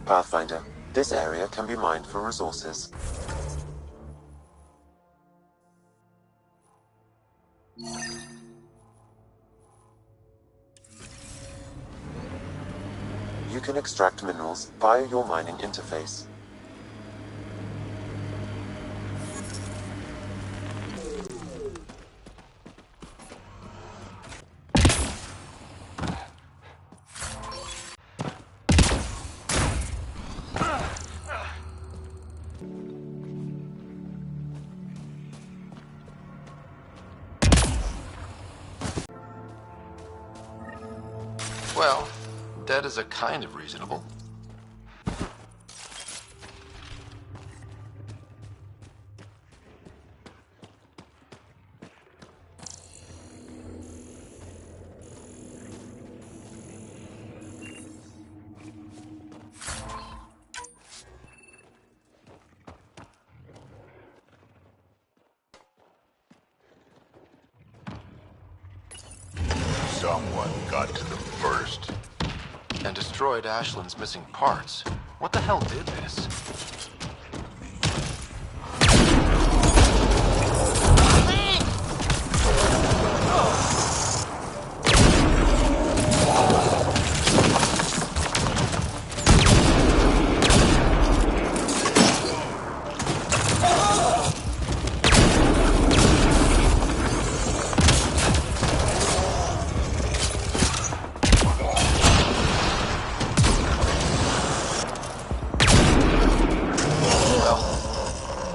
Pathfinder, this area can be mined for resources. You can extract minerals via your mining interface. Well, that is a kind of reasonable. Someone got to them first. And destroyed Ashland's missing parts. What the hell did this?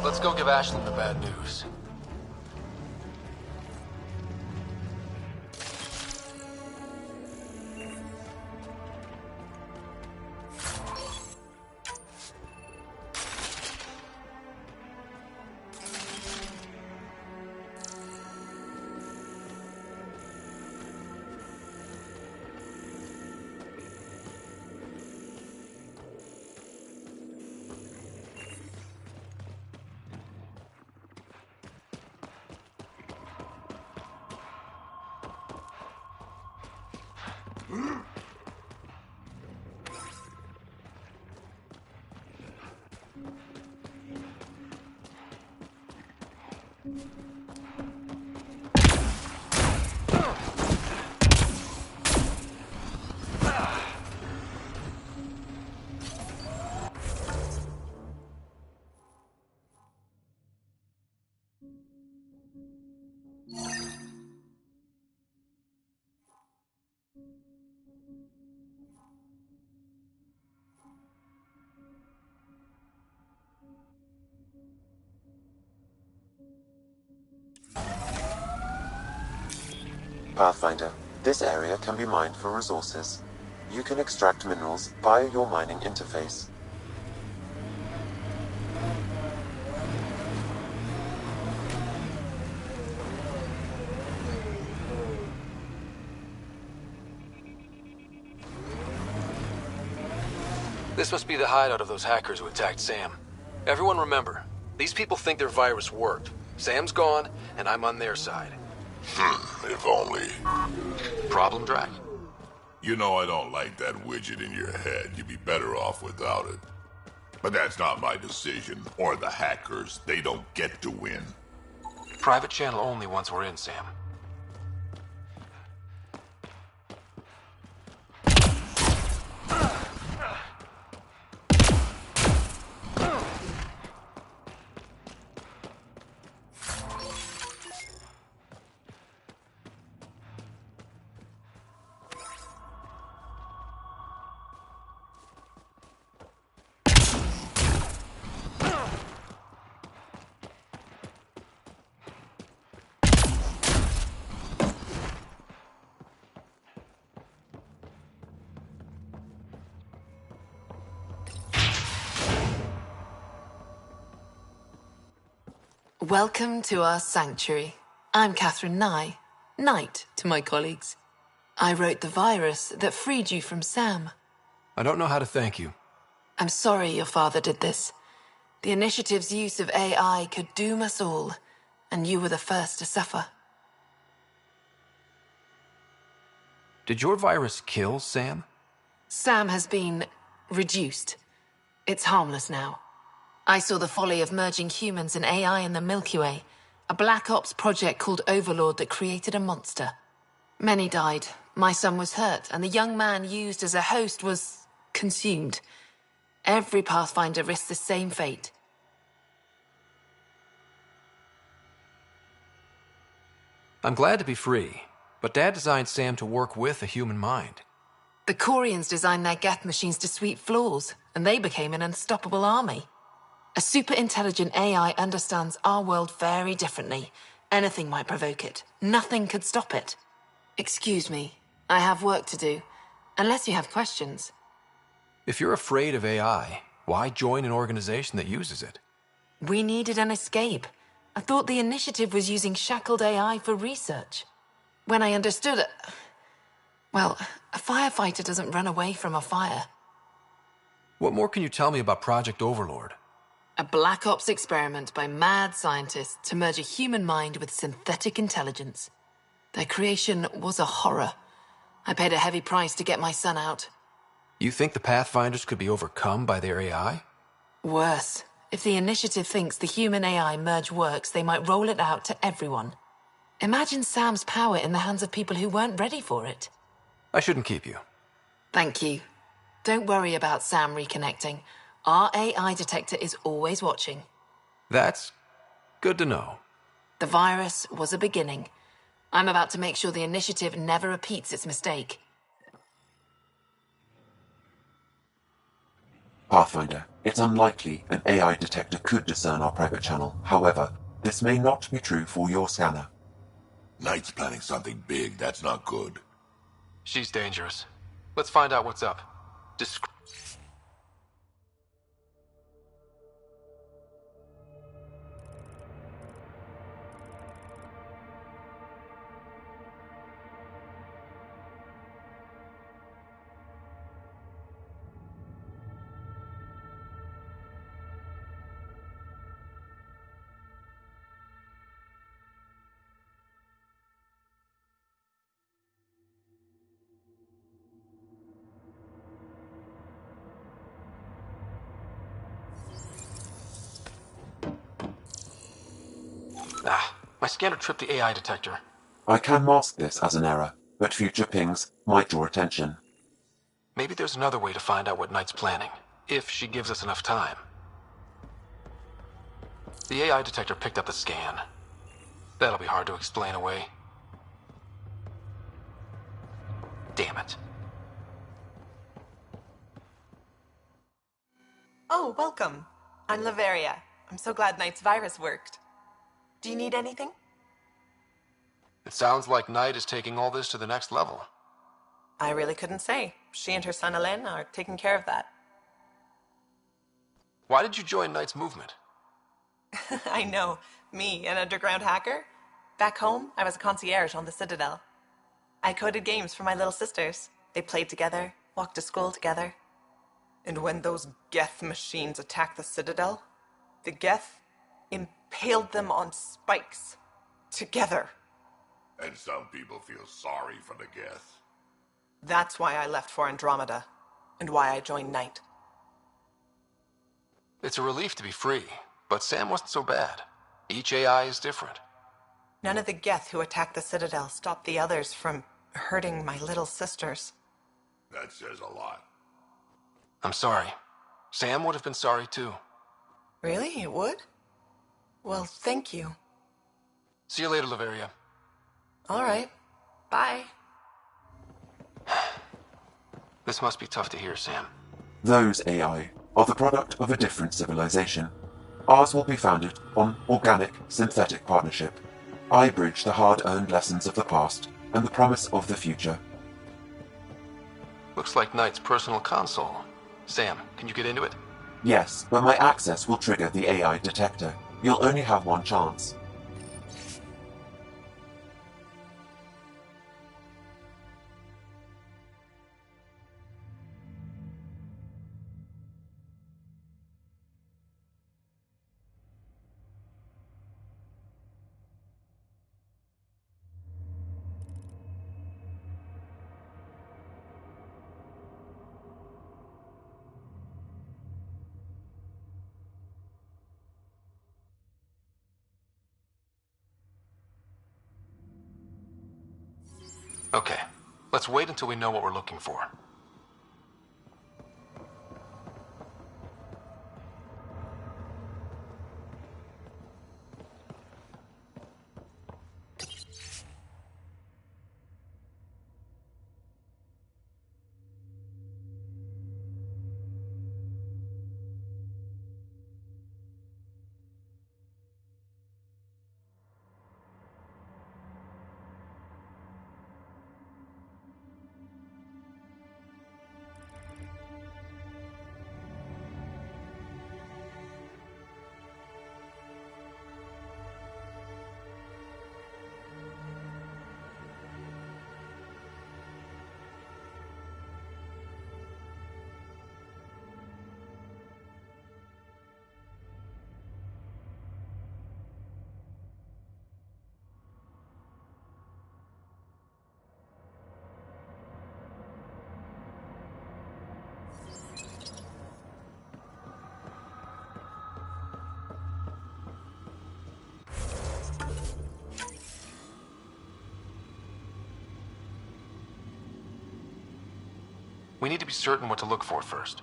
Let's go give Ashland the bad news. Pathfinder, this area can be mined for resources. You can extract minerals via your mining interface. This must be the hideout of those hackers who attacked Sam. Everyone remember, these people think their virus worked. Sam's gone, and I'm on their side. If only. Problem, Drac? You know I don't like that widget in your head. You'd be better off without it. But that's not my decision, or the hackers. They don't get to win. Private channel only once we're in, Sam. Welcome to our sanctuary. I'm Catherine Nye, Knight to my colleagues. I wrote the virus that freed you from Sam. I don't know how to thank you. I'm sorry your father did this. The initiative's use of AI could doom us all, and you were the first to suffer. Did your virus kill Sam? Sam has been reduced. It's harmless now. I saw the folly of merging humans and AI in the Milky Way, a Black Ops project called Overlord that created a monster. Many died. My son was hurt, and the young man used as a host was consumed. Every Pathfinder risks the same fate. I'm glad to be free, but Dad designed Sam to work with a human mind. The Corians designed their Geth machines to sweep floors, and they became an unstoppable army. A super-intelligent AI understands our world very differently. Anything might provoke it. Nothing could stop it. Excuse me. I have work to do. Unless you have questions. If you're afraid of AI, why join an organization that uses it? We needed an escape. I thought the initiative was using shackled AI for research. When I understood it... Well, a firefighter doesn't run away from a fire. What more can you tell me about Project Overlord? A Black Ops experiment by mad scientists to merge a human mind with synthetic intelligence. Their creation was a horror. I paid a heavy price to get my son out. You think the Pathfinders could be overcome by their AI? Worse. If the initiative thinks the human-AI merge works, they might roll it out to everyone. Imagine Sam's power in the hands of people who weren't ready for it. I shouldn't keep you. Thank you. Don't worry about Sam reconnecting. Our AI detector is always watching. That's good to know. The virus was a beginning. I'm about to make sure the initiative never repeats its mistake. Pathfinder, it's unlikely an AI detector could discern our private channel. However, this may not be true for your scanner. Knight's planning something big. That's not good. She's dangerous. Let's find out what's up. My scanner tripped the AI detector. I can mask this as an error, but future pings might draw attention. Maybe there's another way to find out what Knight's planning, if she gives us enough time. The AI detector picked up the scan. That'll be hard to explain away. Damn it. Oh, welcome. I'm Laveria. I'm so glad Knight's virus worked. Do you need anything? It sounds like Knight is taking all this to the next level. I really couldn't say. She and her son Alain are taking care of that. Why did you join Knight's movement? I know. Me, an underground hacker? Back home, I was a concierge on the Citadel. I coded games for my little sisters. They played together, walked to school together. And when those Geth machines attacked the Citadel, the Geth impaled them on spikes. Together. And some people feel sorry for the Geth. That's why I left for Andromeda, and why I joined Knight. It's a relief to be free, but Sam wasn't so bad. Each AI is different. None of the Geth who attacked the Citadel stopped the others from hurting my little sisters. That says a lot. I'm sorry. Sam would have been sorry too. Really? It would? Well, thank you. See you later, Laveria. All right. Bye. This must be tough to hear, Sam. Those AI are the product of a different civilization. Ours will be founded on organic, synthetic partnership. I bridge the hard-earned lessons of the past and the promise of the future. Looks like Knight's personal console. Sam, can you get into it? Yes, but my access will trigger the AI detector. You'll only have one chance. Okay, let's wait until we know what we're looking for. We need to be certain what to look for first.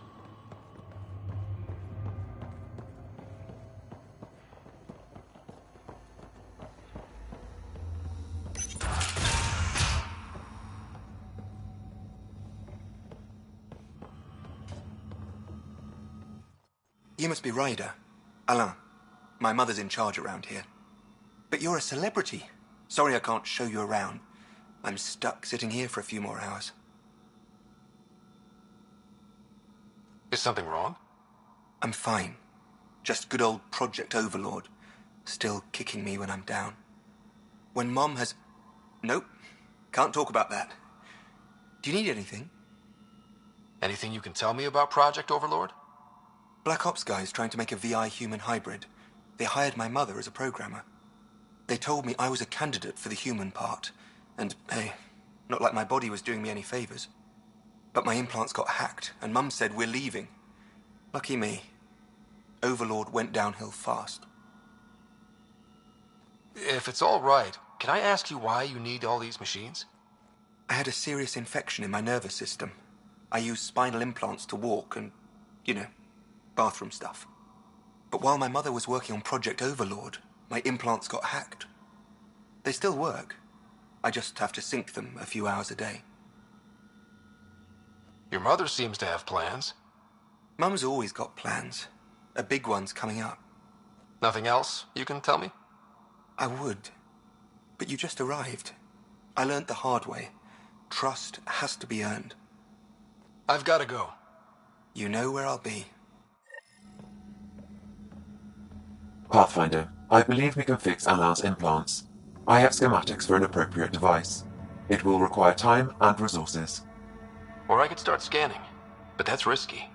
You must be Ryder. Alain. My mother's in charge around here. But you're a celebrity. Sorry I can't show you around. I'm stuck sitting here for a few more hours. Is something wrong? I'm fine. Just good old Project Overlord. Still kicking me when I'm down. When Mom has... Nope. Can't talk about that. Do you need anything? Anything you can tell me about Project Overlord? Black Ops guys trying to make a VI-human hybrid. They hired my mother as a programmer. They told me I was a candidate for the human part. And, hey, not like my body was doing me any favors. But my implants got hacked, and Mum said we're leaving. Lucky me. Overlord went downhill fast. If it's all right, can I ask you why you need all these machines? I had a serious infection in my nervous system. I used spinal implants to walk and, you know, bathroom stuff. But while my mother was working on Project Overlord, my implants got hacked. They still work. I just have to sync them a few hours a day. Your mother seems to have plans. Mum's always got plans. A big one's coming up. Nothing else you can tell me? I would. But you just arrived. I learned the hard way. Trust has to be earned. I've got to go. You know where I'll be. Pathfinder, I believe we can fix Alain's implants. I have schematics for an appropriate device. It will require time and resources. Or I could start scanning, but that's risky.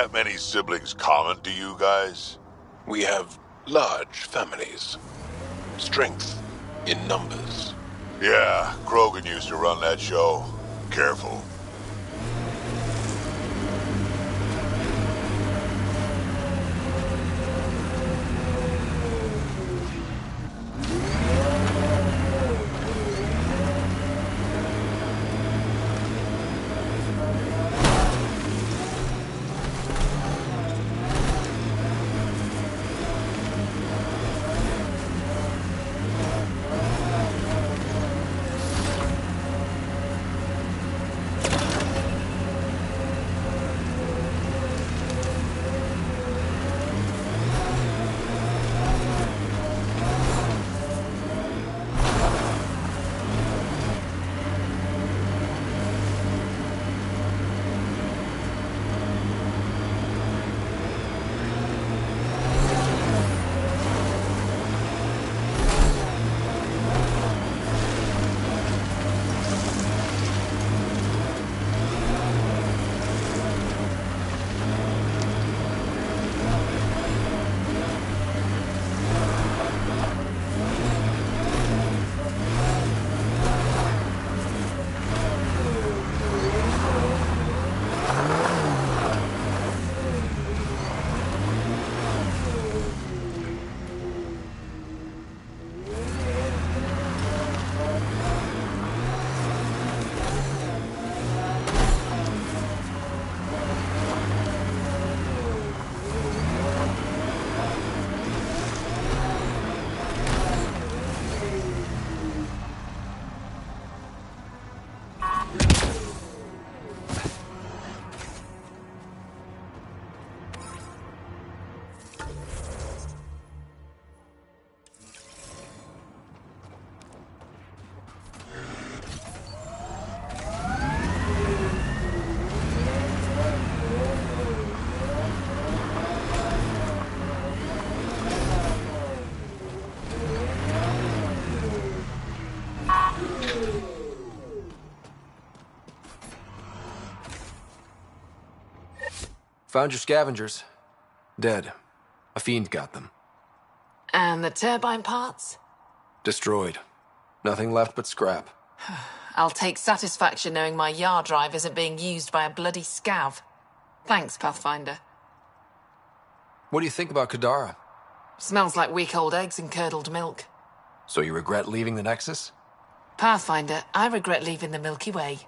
that many siblings common to you guys? We have large families. Strength in numbers. Yeah, Krogan used to run that show. Careful. Found your scavengers. Dead. A fiend got them. And the turbine parts? Destroyed. Nothing left but scrap. I'll take satisfaction knowing my yard drive isn't being used by a bloody scav. Thanks, Pathfinder. What do you think about Kadara? Smells like week-old eggs and curdled milk. So you regret leaving the Nexus? Pathfinder, I regret leaving the Milky Way.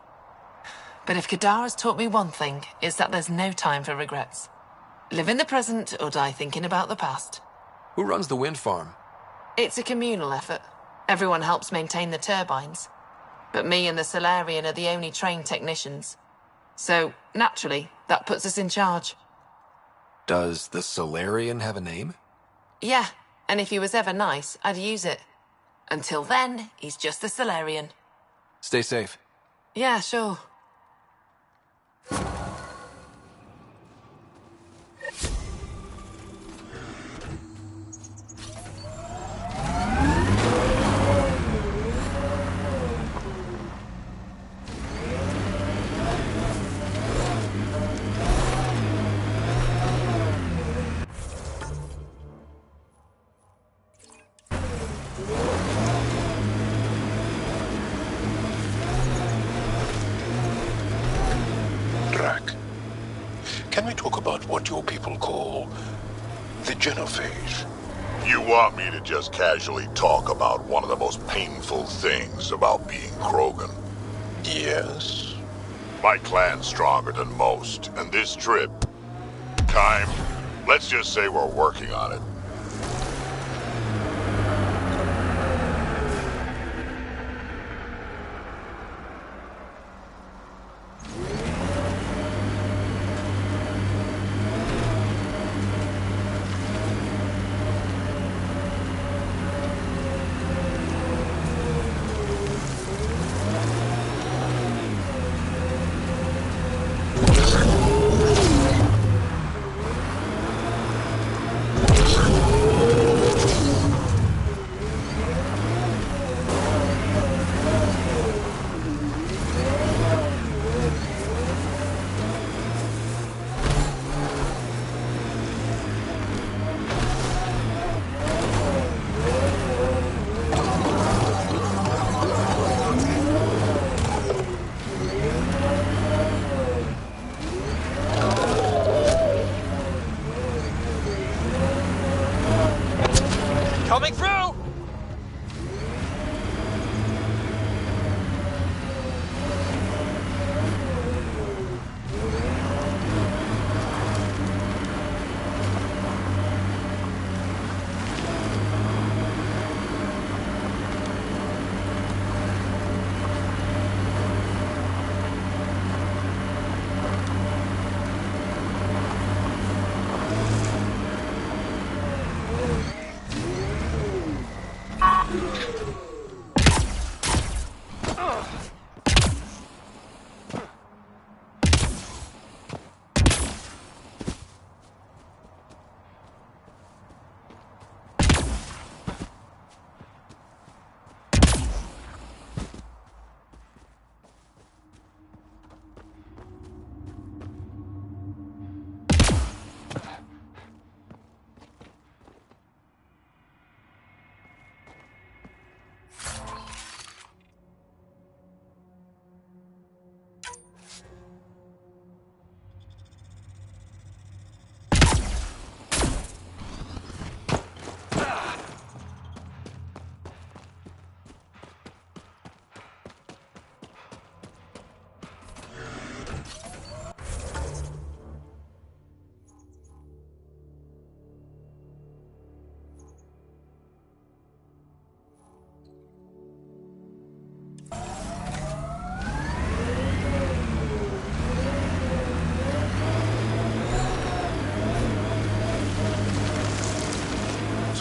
But if Kadara's taught me one thing, it's that there's no time for regrets. Live in the present or die thinking about the past. Who runs the wind farm? It's a communal effort. Everyone helps maintain the turbines. But me and the Solarian are the only trained technicians. So, naturally, that puts us in charge. Does the Solarian have a name? Yeah, and if he was ever nice, I'd use it. Until then, he's just the Solarian. Stay safe. Yeah, sure. Can we talk about what your people call the genophage? You want me to just casually talk about one of the most painful things about being Krogan? Yes? My clan's stronger than most, and this trip... let's just say we're working on it.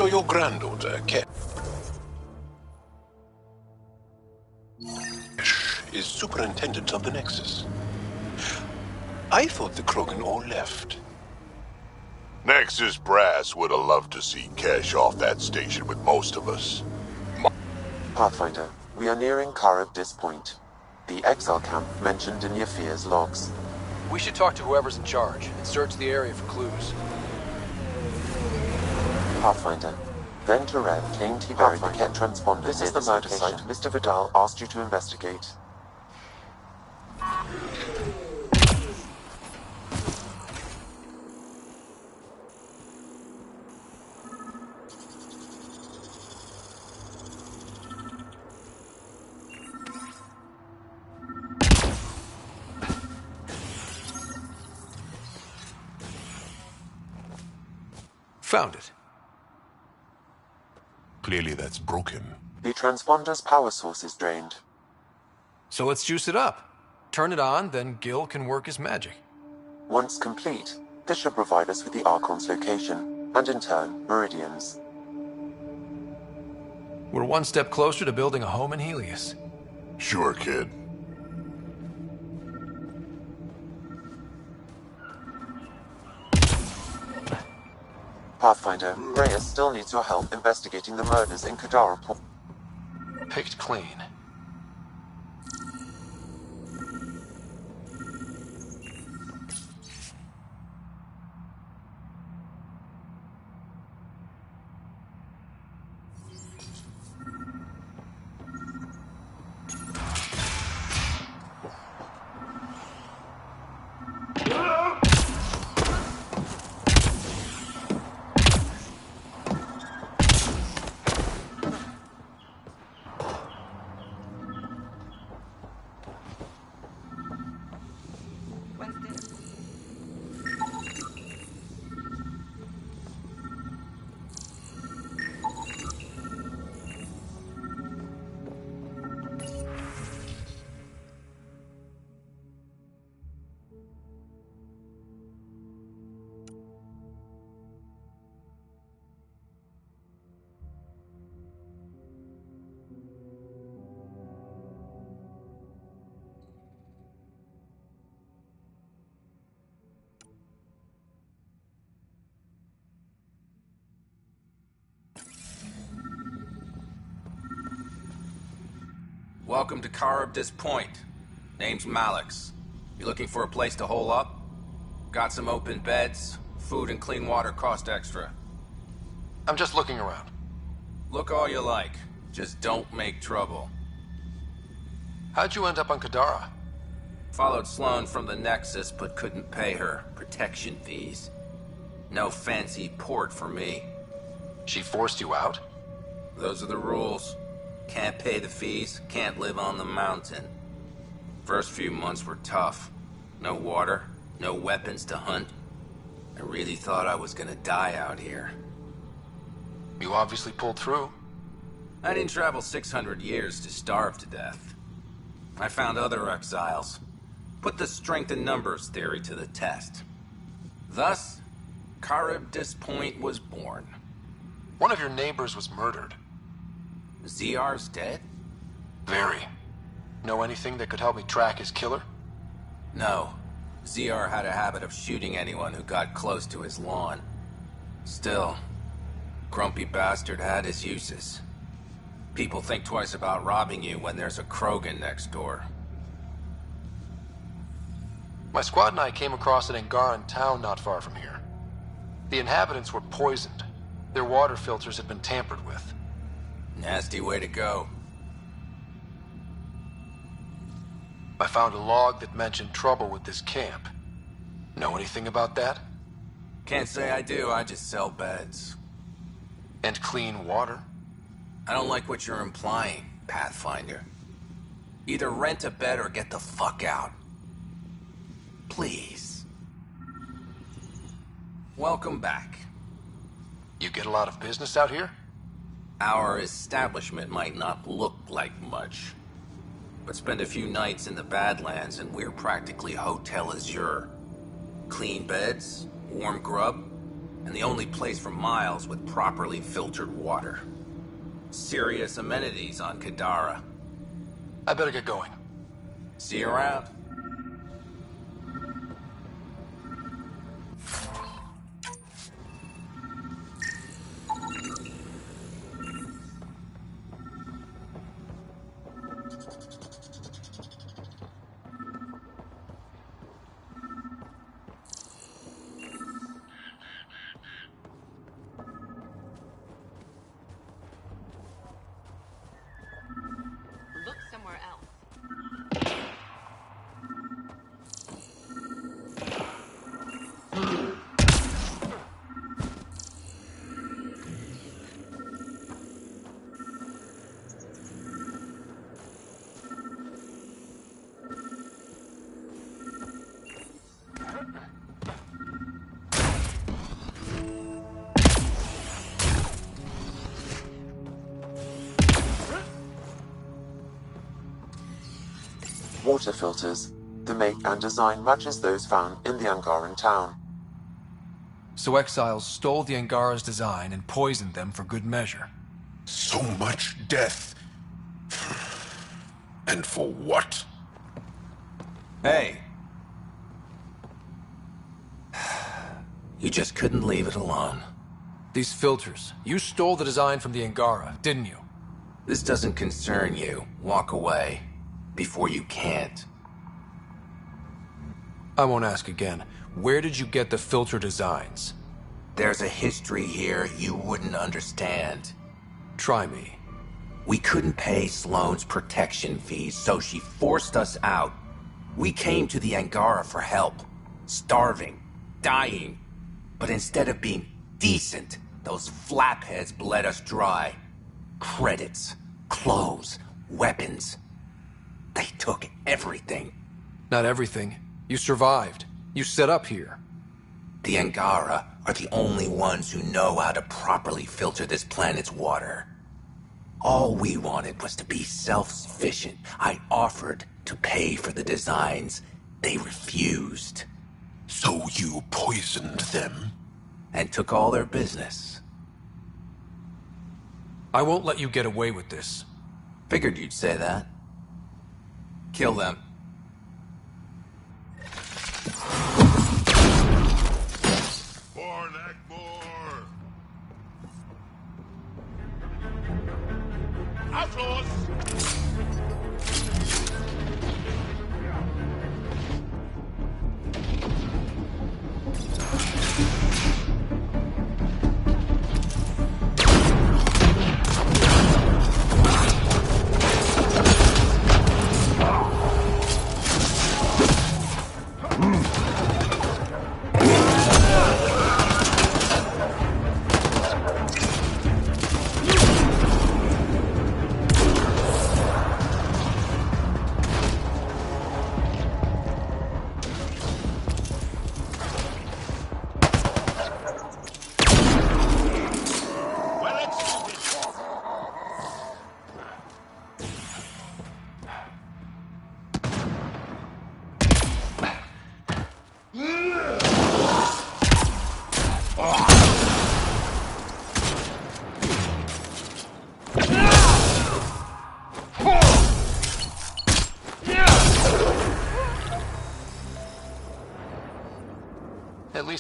So your granddaughter, Kesh, is superintendent of the Nexus. I thought the Krogan all left. Nexus Brass would have loved to see Kesh off that station with most of us. Pathfinder, we are nearing Karabdis Point, the exile camp mentioned in Yafir's logs. We should talk to whoever's in charge and search the area for clues. Pathfinder, then to Rev claimed he buried the Ket transponder. This is the murder site Mr. Vidal asked you to investigate. Found it. Clearly that's broken. The transponder's power source is drained. So let's juice it up. Turn it on, then Gil can work his magic. Once complete, this should provide us with the Archon's location, and in turn, Meridian's. We're one step closer to building a home in Helios. Sure, kid. Pathfinder, Reyes still needs your help investigating the murders in Kadara Point. Picked clean. Welcome to Karabdis Point. Name's Malix. You looking for a place to hole up? Got some open beds. Food and clean water cost extra. I'm just looking around. Look all you like. Just don't make trouble. How'd you end up on Kadara? Followed Sloan from the Nexus, but couldn't pay her protection fees. No fancy port for me. She forced you out? Those are the rules. Can't pay the fees, can't live on the mountain. First few months were tough. No water, no weapons to hunt. I really thought I was gonna die out here. You obviously pulled through. I didn't travel 600 years to starve to death. I found other exiles. Put the strength in numbers theory to the test. Thus, Karabdis Point was born. One of your neighbors was murdered. ZR's dead? Very. Know anything that could help me track his killer? No. ZR had a habit of shooting anyone who got close to his lawn. Still, grumpy bastard had his uses. People think twice about robbing you when there's a Krogan next door. My squad and I came across an Angaran town not far from here. The inhabitants were poisoned. Their water filters had been tampered with. Nasty way to go. I found a log that mentioned trouble with this camp. Know anything about that? Can't say I do, I just sell beds. And clean water? I don't like what you're implying, Pathfinder. Either rent a bed or get the fuck out. Please. Welcome back. You get a lot of business out here? Our establishment might not look like much, but spend a few nights in the Badlands and we're practically Hotel Azure. Clean beds, warm grub, and the only place for miles with properly filtered water. Serious amenities on Kadara. I better get going. See you around. Look somewhere else. Water filters. The make and design matches those found in the Angaran town. So exiles stole the Angara's design and poisoned them for good measure. So much death. And for what? Hey. You just couldn't leave it alone. These filters. You stole the design from the Angara, didn't you? This doesn't concern you. Walk away. Before you can't. I won't ask again. Where did you get the filter designs? There's a history here you wouldn't understand. Try me. We couldn't pay Sloane's protection fees, so she forced us out. We came to the Angara for help. Starving. Dying. But instead of being decent, those flapheads bled us dry. Credits. Clothes. Weapons. They took everything. Not everything. You survived. You set up here. The Angara are the only ones who know how to properly filter this planet's water. All we wanted was to be self-sufficient. I offered to pay for the designs. They refused. So you poisoned them? And took all their business. I won't let you get away with this. Figured you'd say that. Kill them. Born Akmor! Outlaws!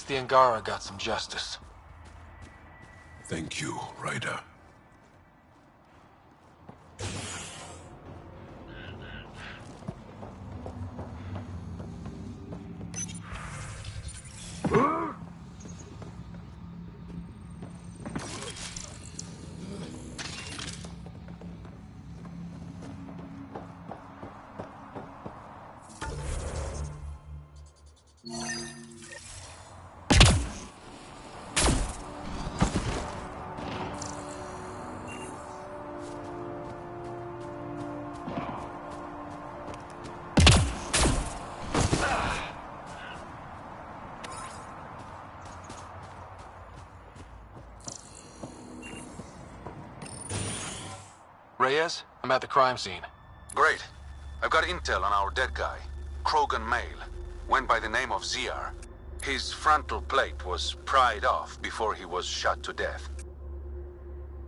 least the Angara got some justice. Thank you, Ryder. Reyes, I'm at the crime scene. Great. I've got intel on our dead guy. Krogan male. Went by the name of ZR. His frontal plate was pried off before he was shot to death.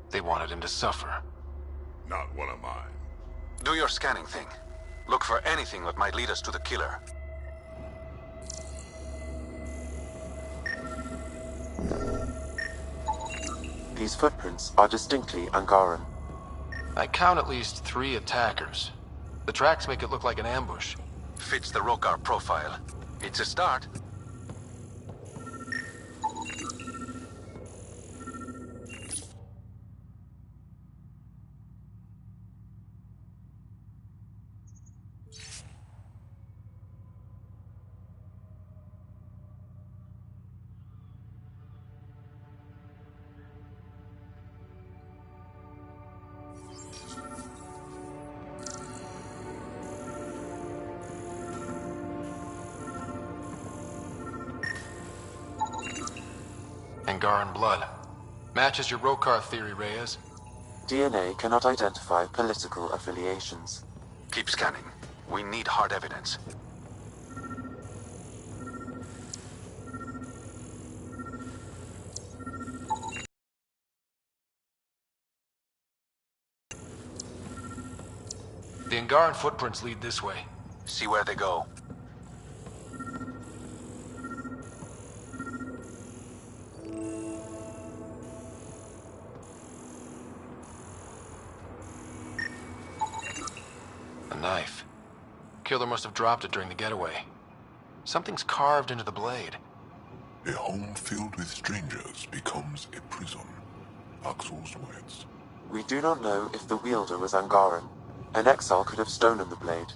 They wanted him to suffer. Not one of mine. Do your scanning thing. Look for anything that might lead us to the killer. These footprints are distinctly Angaran. I count at least 3 attackers. The tracks make it look like an ambush. Fits the Rokar profile. It's a start. Angaran blood. Matches your Rokar theory, Reyes. DNA cannot identify political affiliations. Keep scanning. We need hard evidence. The Angaran footprints lead this way. See where they go. A knife. Killer must have dropped it during the getaway. Something's carved into the blade. A home filled with strangers becomes a prison. Axel's words. We do not know if the wielder was Angaran. An exile could have stolen the blade.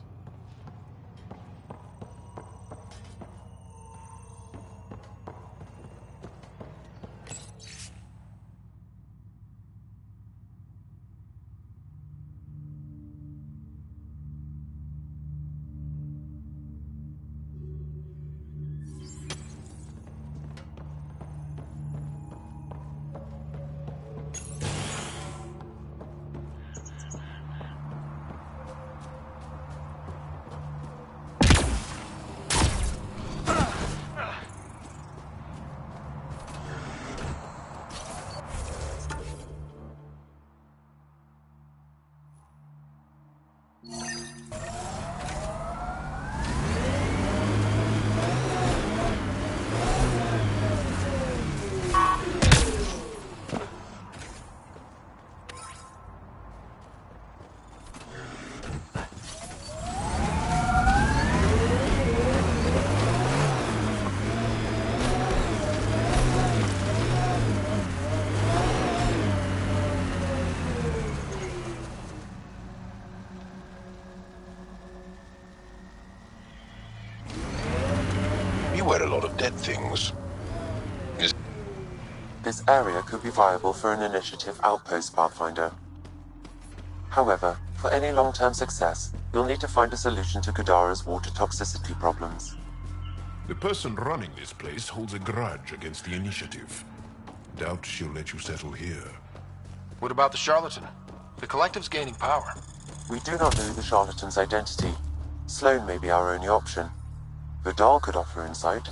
Beware a lot of dead things. This area could be viable for an initiative outpost, Pathfinder. However, for any long-term success, you'll need to find a solution to Kadara's water toxicity problems. The person running this place holds a grudge against the initiative. Doubt she'll let you settle here. What about the charlatan? The collective's gaining power. We do not know the charlatan's identity. Sloan may be our only option. Vidal could offer insight.